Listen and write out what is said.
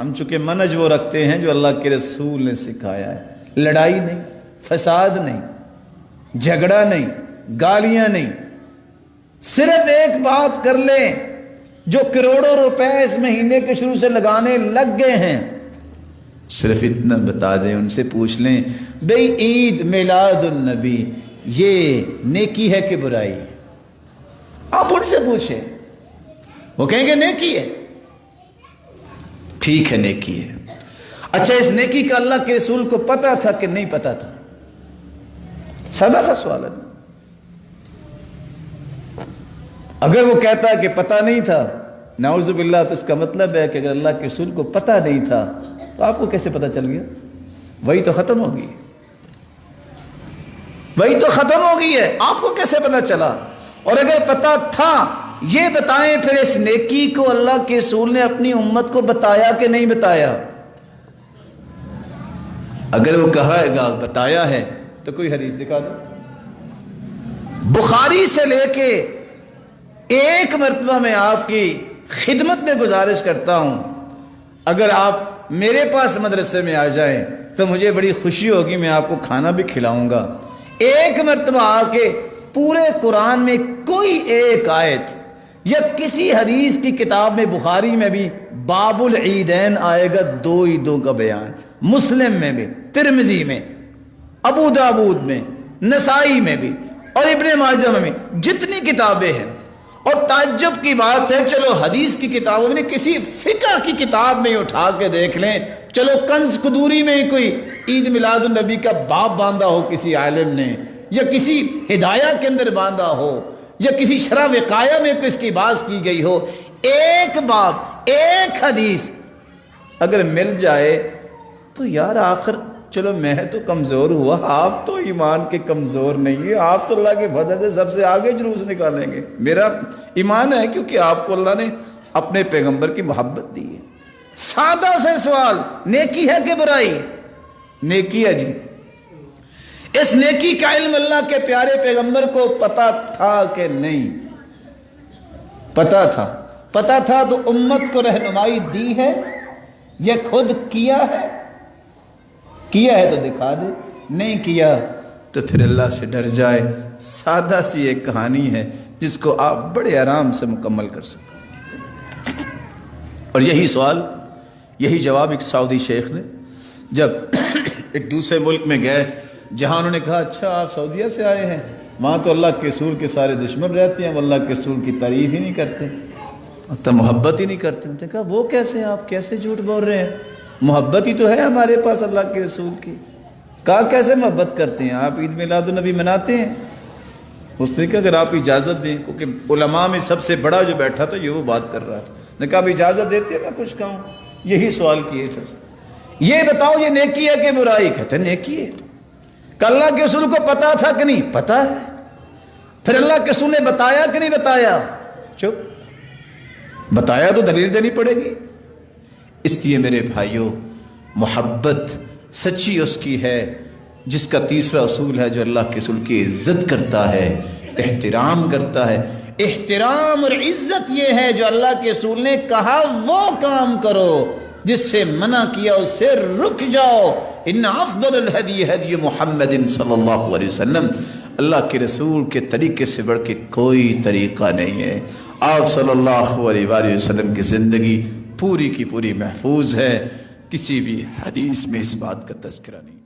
ہم چونکہ منج وہ رکھتے ہیں جو اللہ کے رسول نے سکھایا ہے، لڑائی نہیں، فساد نہیں، جھگڑا نہیں، گالیاں نہیں، صرف ایک بات کر لیں، جو کروڑوں روپے اس مہینے کے شروع سے لگانے لگ گئے ہیں، صرف اتنا بتا دیں، ان سے پوچھ لیں بھئی عید میلاد النبی یہ نیکی ہے کہ برائی؟ آپ ان سے پوچھیں، وہ کہیں گے نیکی ہے۔ ٹھیک ہے، نیکی ہے۔ اچھا، اس نیکی کا اللہ کے رسول کو پتا تھا کہ نہیں پتا تھا؟ سادہ سا سوال ہے۔ اگر وہ کہتا ہے کہ پتا نہیں تھا، نعوذ باللہ، تو اس کا مطلب ہے کہ اگر اللہ کے رسول کو پتا نہیں تھا تو آپ کو کیسے پتا چل گیا؟ وہی تو ختم ہوگی، وہی تو ختم ہو گئی ہے، آپ کو کیسے پتا چلا؟ اور اگر پتا تھا، یہ بتائیں پھر اس نیکی کو اللہ کے رسول نے اپنی امت کو بتایا کہ نہیں بتایا؟ اگر وہ کہے گا بتایا ہے تو کوئی حدیث دکھا دو۔ بخاری سے لے کے ایک مرتبہ میں آپ کی خدمت میں گزارش کرتا ہوں، اگر آپ میرے پاس مدرسے میں آ جائیں تو مجھے بڑی خوشی ہوگی، میں آپ کو کھانا بھی کھلاؤں گا۔ ایک مرتبہ آ کے پورے قرآن میں کوئی ایک آیت یا کسی حدیث کی کتاب میں، بخاری میں بھی باب العیدین آئے گا، دو عیدوں کا بیان، مسلم میں بھی، ترمذی میں، ابو داود میں، نسائی میں بھی، اور ابن ماجہ میں بھی، جتنی کتابیں ہیں۔ اور تعجب کی بات ہے، چلو حدیث کی کتابوں میں، کسی فقہ کی کتاب میں اٹھا کے دیکھ لیں، چلو کنز قدوری میں کوئی عید میلاد النبی کا باب باندھا ہو کسی عالم نے، یا کسی ہدایہ کے اندر باندھا ہو، یا کسی شرح وقایہ میں کوئی اس کی بات کی گئی ہو، ایک باب، ایک حدیث اگر مل جائے تو یار آخر چلو میں تو کمزور ہوا، آپ تو ایمان کے کمزور نہیں ہے، آپ تو اللہ کے فضل سے سب سے آگے جلوس نکالیں گے۔ میرا ایمان ہے کیونکہ آپ کو اللہ نے اپنے پیغمبر کی محبت دی ہے۔ سادہ سے سوال، نیکی ہے کہ برائی؟ نیکی ہے جی۔ اس نیکی کا علم اللہ کے پیارے پیغمبر کو پتا تھا کہ نہیں؟ پتا تھا۔ پتا تھا تو امت کو رہنمائی دی ہے یا خود کیا ہے؟ کیا ہے تو دکھا دے، نہیں کیا تو پھر اللہ سے ڈر جائے۔ سادہ سی ایک کہانی ہے جس کو آپ بڑے آرام سے مکمل کر سکتے ہیں۔ اور یہی سوال، یہی جواب ایک سعودی شیخ نے جب ایک دوسرے ملک میں گئے، جہاں انہوں نے کہا اچھا آپ سعودیہ سے آئے ہیں، وہاں تو اللہ کے رسول کے سارے دشمن رہتے ہیں، وہ اللہ کے رسول کی تعریف ہی نہیں کرتے، تو محبت ہی نہیں کرتے۔ انہوں نے کہا وہ کیسے، آپ کیسے جھوٹ بول رہے ہیں؟ محبت ہی تو ہے ہمارے پاس اللہ کے رسول کی۔ کہا کیسے محبت کرتے ہیں آپ؟ عید میلاد النبی مناتے ہیں؟ اس نے کہا اگر آپ اجازت دیں، کیونکہ علماء میں سب سے بڑا جو بیٹھا تھا یہ وہ بات کر رہا تھا، نے کہا اب اجازت دیتے میں کچھ کہوں؟ یہی سوال کیے تھے، یہ بتاؤ یہ نیکی ہے کہ برائی؟ کہتے نیکی ہے۔ کہ اللہ کے رسول کو پتا تھا کہ نہیں؟ پتا ہے۔ پھر اللہ کے رسول نے بتایا کہ نہیں بتایا؟ چپ، بتایا تو دلیل دینی پڑے گی۔ اس لیے میرے بھائیوں، محبت سچی اس کی ہے جس کا تیسرا اصول ہے جو اللہ کے رسول کی عزت کرتا ہے، احترام کرتا ہے۔ احترام اور عزت یہ ہے جو اللہ کے رسول نے کہا وہ کام کرو، جس سے منع کیا اس سے رک جاؤ۔ ان افضل الہدی ہدی محمد صلی اللہ علیہ وسلم، اللہ کے رسول کے طریقے سے بڑھ کے کوئی طریقہ نہیں ہے۔ آپ صلی اللہ علیہ وآلہ وسلم کی زندگی پوری کی پوری محفوظ ہے، کسی بھی حدیث میں اس بات کا تذکرہ نہیں۔